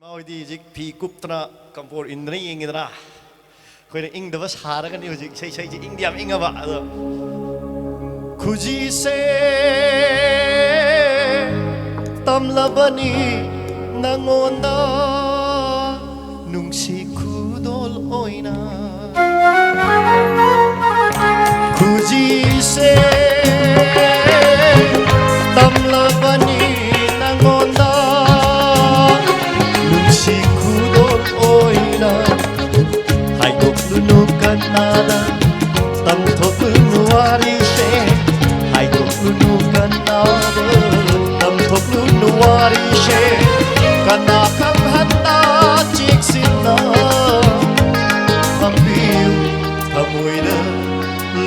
Maudi jik pi kuptna kampor indri ingidra. Koi ing dawa sara kan ni jik sei jik ing diam inga ba. Kuji se tamlabani nangonda nungsi kudol oina. Kuji se tamlabani nangonda nungsi kudol oina. Hai dok lunukan nada tam thok nuari se. Hai dok lunukan nada tam thok nuari se. Kana kam hata chik sinna ambil tamuina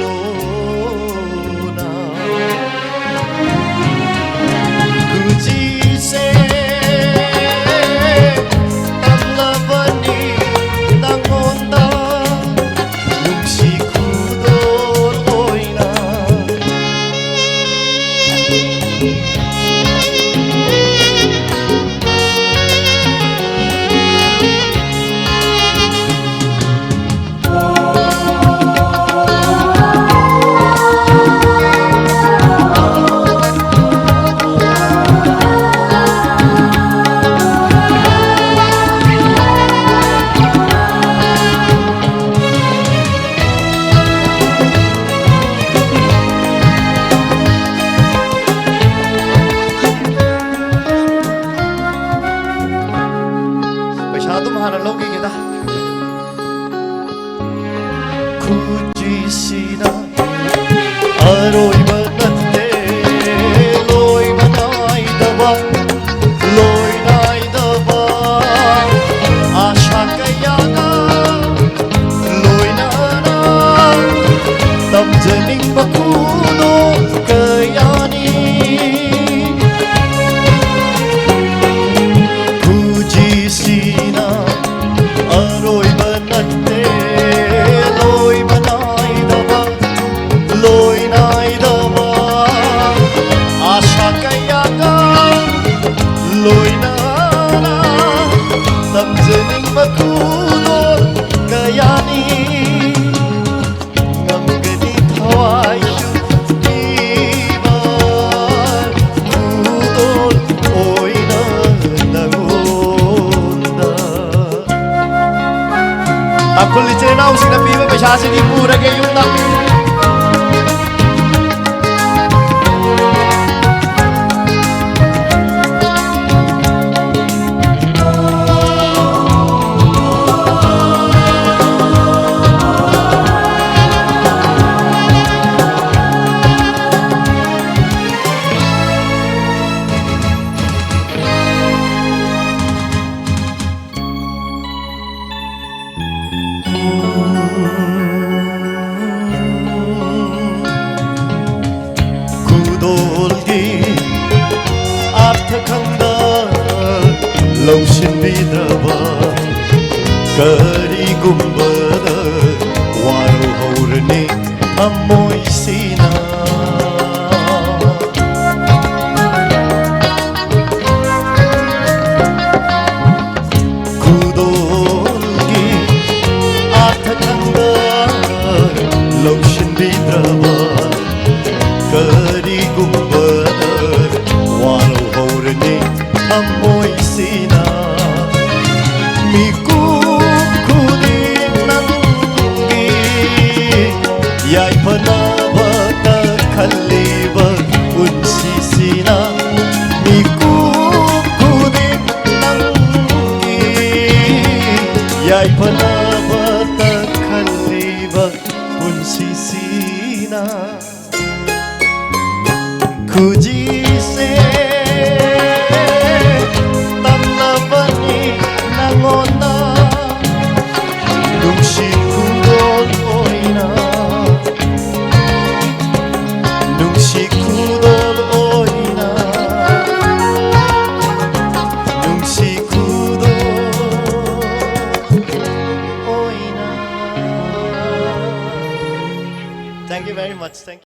lona. Kuji se tamlabani nangonda nungsi kudol oina. Logi kita Kuji sida Aroi banatte Loi banai daba Loi nai daba Asha kayaga Loi nana Tam jening bakudo kayani Kuji sida Aroi banatte loi banai daba loi nai daba asha kayaga loi nana tam jening makudol kayani ngamgani thawai ibar kudol oina nangonda. Aku licin nau sih nabi berbesar di pura ke yunda. Lausinbidaba karigumbada waru haurni amoy sina kudolgi athakanga lausinbidaba karigumbada waru haurni amoy sina miku kudin nangi yai panaba ta khaliba unsi sina miku kudin nangi yai panaba